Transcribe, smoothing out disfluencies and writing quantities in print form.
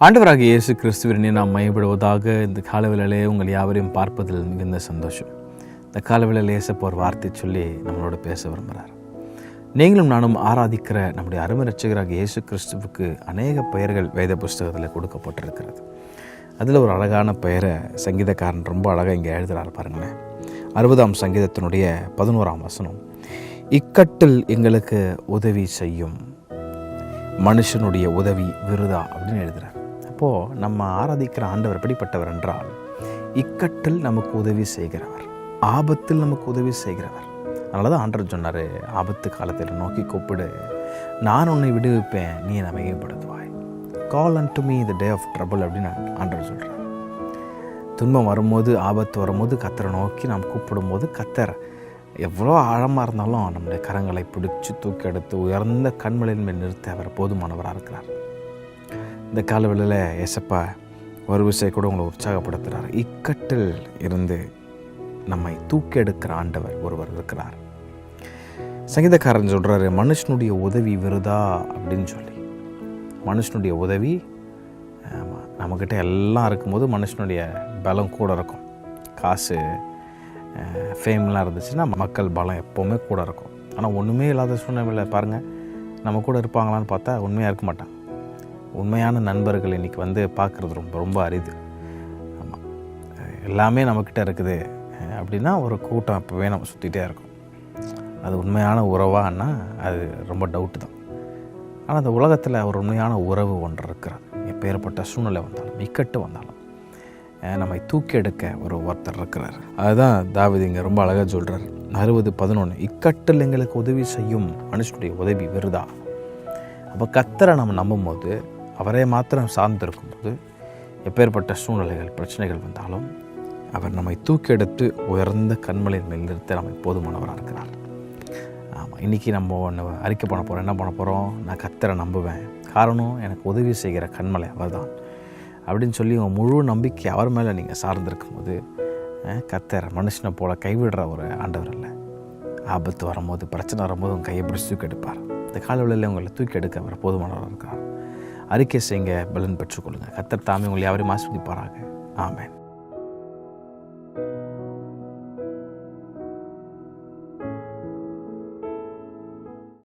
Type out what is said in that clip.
ஆண்டவராகிய இயேசு கிறிஸ்துவினை நாம் மையப்படுவதாக இந்த காலவேளையிலே உங்கள் யாவரையும் பார்ப்பதில் மிகுந்த சந்தோஷம். இந்த காலவேளையில் இயேசப்பா ஒரு வார்த்தை சொல்லி நம்மளோட பேச விரும்புகிறார். நீங்களும் நானும் ஆராதிக்கிற நம்முடைய அருமை இரட்சகராகிய இயேசு கிறிஸ்துவுக்கு அநேக பெயர்கள் வேத புஸ்தகத்தில் கொடுக்கப்பட்டிருக்கிறது. அதில் ஒரு அழகான பெயரை சங்கீதக்காரன் ரொம்ப அழகாக இங்கே எழுதுகிறார் பாருங்களேன். 60ஆம் சங்கீதத்தினுடைய 11ஆம் வசனம், இக்கட்டில் எங்களுக்கு உதவி செய்யும், மனுஷனுடைய உதவி விருதா அப்படின்னு எழுதுகிறார். அப்போது நம்ம ஆராதிக்கிற ஆண்டவர் எப்படிப்பட்டவர் என்றால், இக்கட்டில் நமக்கு உதவி செய்கிறவர், ஆபத்தில் நமக்கு உதவி செய்கிறவர். அதனால தான் ஆண்டவர் சொன்னார், ஆபத்து காலத்தில் நோக்கி கூப்பிடு, நான் உன்னை விடுவிப்பேன், நீ என்னை மையப்படுத்துவாய். Call and to me the day of trouble அப்படின்னு ஆண்டவர் சொல்கிறார். துன்பம் வரும்போது, ஆபத்து வரும்போது கர்த்தரை நோக்கி நாம் கூப்பிடும்போது கர்த்தர் எவ்வளோ ஆழமாக இருந்தாலும் நம்முடைய கரங்களை பிடிச்சி தூக்கி எடுத்து உயர்ந்த கண்மலையின் மேல் நிறுத்த அவர் போதுமானவராக இருக்கிறார். இந்த காலவெளியில் ஏசப்பா ஒரு விஷயம் கூட உங்களை உற்சாகப்படுத்துகிறார். இக்கட்டில் இருந்து நம்மை தூக்கி எடுக்கிற ஆண்டவர் ஒருவர் இருக்கிறார். சங்கீதக்காரன் சொல்கிறாரு, மனுஷனுடைய உதவி விருதா அப்படின்னு சொல்லி. மனுஷனுடைய உதவி, நம்மக்கிட்ட எல்லாம் இருக்கும்போது மனுஷனுடைய பலம் கூட இருக்கும். காசு, ஃபேம்லாம் இருந்துச்சுன்னா மக்கள் பலம் எப்போவுமே கூட இருக்கும். ஆனால் ஒன்றுமே இல்லாத சூழ்நிலையில் பாருங்கள், நம்ம கூட இருப்பாங்களான்னு பார்த்தா உண்மையாக இருக்க மாட்டாங்க. உண்மையான நண்பர்கள் இன்றைக்கி பார்க்குறது ரொம்ப ரொம்ப அரிது. ஆமாம், எல்லாமே நம்மக்கிட்ட இருக்குது அப்படின்னா ஒரு கூட்டம் எப்போவே நம்ம சுற்றிகிட்டே இருக்கும். அது உண்மையான உறவான்னா அது ரொம்ப டவுட்டு தான். ஆனால் அந்த உலகத்தில் ஒரு உண்மையான உறவு ஒன்று இருக்கிறது. எப்பேற்பட்ட சூழ்நிலை வந்தாலும், இக்கட்டு வந்தாலும் நம்மை தூக்கி எடுக்க ஒருத்தர் இருக்கிறார். அதுதான் தாவீது இங்கே ரொம்ப அழகாக சொல்கிறார். 60:11, இக்கட்டில் எங்களுக்கு உதவி செய்யும், மனுஷனுடைய உதவி விருதா. அப்போ கர்த்தரை நம்ம நம்பும்போது, அவரே மாத்திரம் சார்ந்திருக்கும்போது, எப்பேற்பட்ட சூழ்நிலைகள், பிரச்சனைகள் வந்தாலும் அவர் நம்மை தூக்கி எடுத்து உயர்ந்த கண்மலையின் மேல் நிறுத்த நம்மை போதுமானவராக இருக்கிறார். ஆமாம், இன்றைக்கி நம்ம ஒன்று அறிக்கை பண்ண போகிறோம். என்ன பண்ண போகிறோம்? நான் கர்த்தரை நம்புவேன், காரணம் எனக்கு உதவி செய்கிற கண்மலை அவர் தான் அப்படின்னு சொல்லி உங்கள் முழு நம்பிக்கை அவர் மேலே நீங்கள் சார்ந்திருக்கும் போது, கர்த்தர் மனுஷனை போல் கைவிடுற ஒரு ஆண்டவர் இல்லை. ஆபத்து வரும்போது, பிரச்சனை வரும்போது உங்கள் கையை பிடிச்சி தூக்கி எடுப்பார். இந்த காலவெளியில் உங்களை தூக்கி எடுக்க அவர் போதுமானவராக இருக்கிறார். அறிக்கை செய்யுங்க, பலன் பெற்றுக்கொள்ளுங்கள். கர்த்தர் தாமே உங்களை யாவரையும் ஆசீர்வதிப்பாராக. ஆமென்.